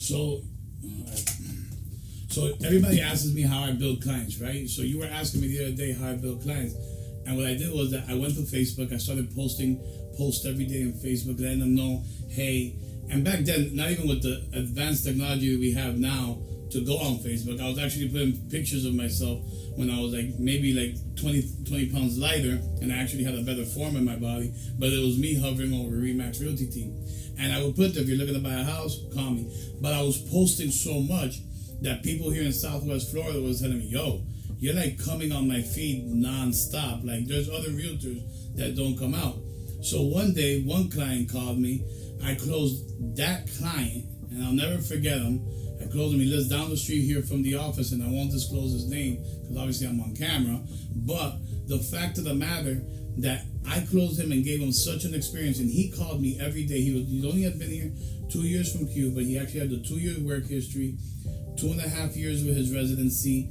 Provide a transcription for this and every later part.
So, so everybody asks me how I build clients, right? So you were asking me the other day how I build clients, and what I did was that I went to Facebook. I started post every day on Facebook, letting them know, hey. And back then, not even with the advanced technology that we have now to go on Facebook, I was actually putting pictures of myself when I was maybe 20 pounds lighter, and I actually had a better form in my body, but it was me hovering over Remax Realty Team. And I would put there, if you're looking to buy a house, call me. But I was posting so much that people here in Southwest Florida was telling me, yo, you're coming on my feed nonstop. There's other realtors that don't come out. So one day, one client called me. I closed that client, and I'll never forget him. I closed him. He lives down the street here from the office, and I won't disclose his name because obviously I'm on camera. But the fact of the matter that I closed him and gave him such an experience, and he called me every day. He only had been here 2 years from Cuba. He actually had the 2-year work history, 2.5 years with his residency,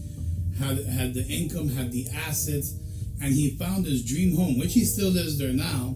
had the income, had the assets, and he found his dream home, which he still lives there now.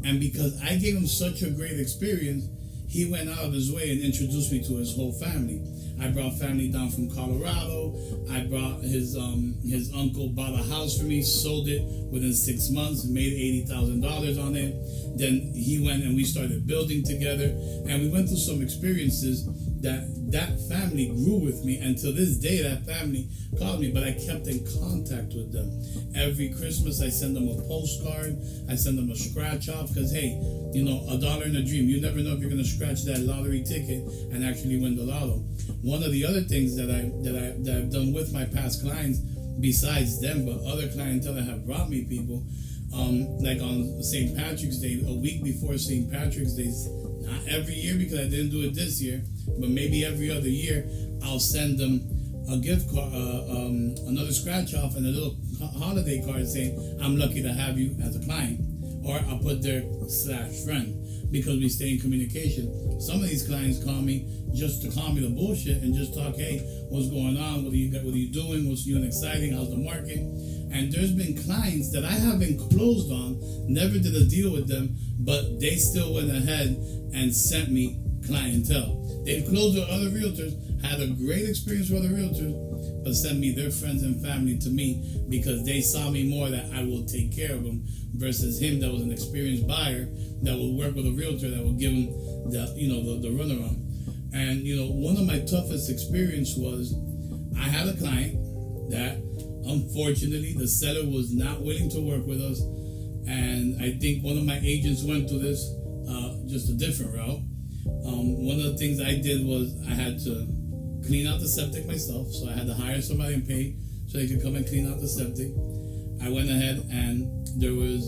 And because I gave him such a great experience, he went out of his way and introduced me to his whole family. I brought family down from Colorado. I brought his uncle bought a house for me, sold it within 6 months, made $80,000 on it. Then he went and we started building together, and we went through some experiences that family grew with me, and to this day that family called me, but I kept in contact with them. Every Christmas I send them a postcard, I send them a scratch off, because hey, $1 in a dream, you never know if you're going to scratch that lottery ticket and actually win the lotto. One of the other things that I've done with my past clients, besides them, but other clientele that have brought me people, like on St. Patrick's Day, a week before St. Patrick's Day, not every year because I didn't do it this year, but maybe every other year, I'll send them a gift card, another scratch off, and a little holiday card saying, I'm lucky to have you as a client. Or I'll put their /friend, because we stay in communication. Some of these clients call me just to call me the bullshit and just talk, hey, what's going on? What are you doing? What's new and exciting? How's the market? And there's been clients that I haven't closed on, never did a deal with them, but they still went ahead and sent me clientele. They've closed with other realtors, had a great experience with other realtors, but sent me their friends and family to me because they saw me more that I will take care of them versus him that was an experienced buyer that would work with a realtor that would give him the runaround. And one of my toughest experience was I had a client that unfortunately the seller was not willing to work with us, and I think one of my agents went to this just a different route. One of the things I did was I had to clean out the septic myself, so I had to hire somebody and pay so they could come and clean out the septic. I went ahead and there was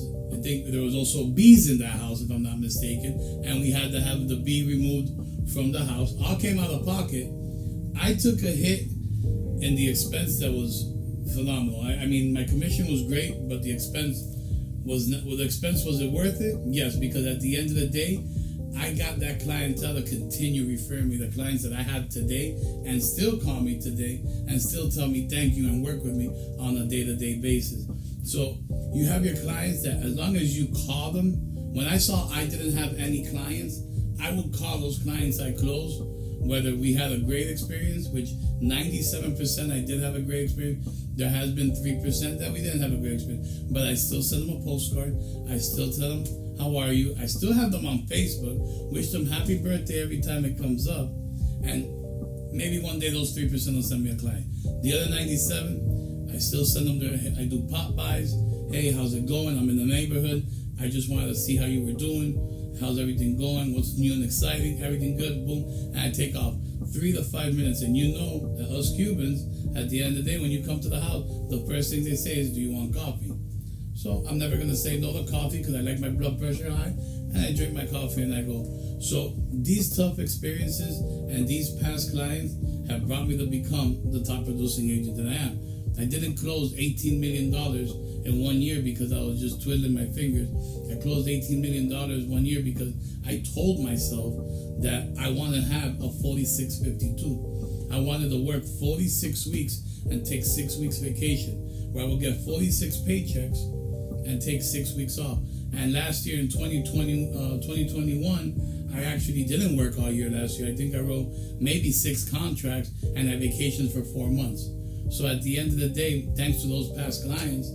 also bees in that house, if I'm not mistaken, and we had to have the bee removed from the house. All came out of pocket. I took a hit in the expense that was phenomenal. I mean, my commission was great, but the expense was not. Well, the expense, was it worth it? Yes, because at the end of the day, I got that clientele to continue referring me, the clients that I had today and still call me today and still tell me thank you and work with me on a day-to-day basis. So you have your clients that as long as you call them, when I saw I didn't have any clients, I would call those clients I closed, whether we had a great experience, which 97% I did have a great experience. There has been 3% that we didn't have a great experience, but I still send them a postcard. I still tell them, how are you? I still have them on Facebook, wish them happy birthday every time it comes up, and maybe one day those 3% will send me a client. The other 97, I still send them there. I do pop buys. Hey, how's it going? I'm in the neighborhood. I just wanted to see how you were doing. How's everything going? What's new and exciting? Everything good? Boom. And I take off 3 to 5 minutes. And you know that us Cubans, at the end of the day, when you come to the house, the first thing they say is, do you want coffee? So I'm never going to say no to coffee because I like my blood pressure high. And I drink my coffee and I go. So these tough experiences and these past clients have brought me to become the top producing agent that I am. I didn't close $18 million in 1 year because I was just twiddling my fingers. I closed $18 million 1 year because I told myself that I want to have a 46-52. I wanted to work 46 weeks and take 6 weeks vacation, where I would get 46 paychecks and take 6 weeks off. And last year in 2021, I actually didn't work all year last year. I think I wrote maybe 6 contracts and had vacations for 4 months. So at the end of the day, thanks to those past clients,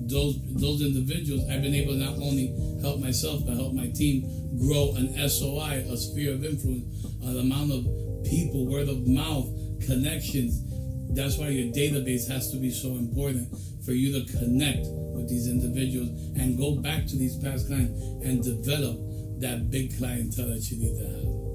those individuals, I've been able to not only help myself, but help my team grow an SOI, a sphere of influence, an amount of people, word of mouth, connections. That's why your database has to be so important, for you to connect with these individuals and go back to these past clients and develop that big clientele that you need to have.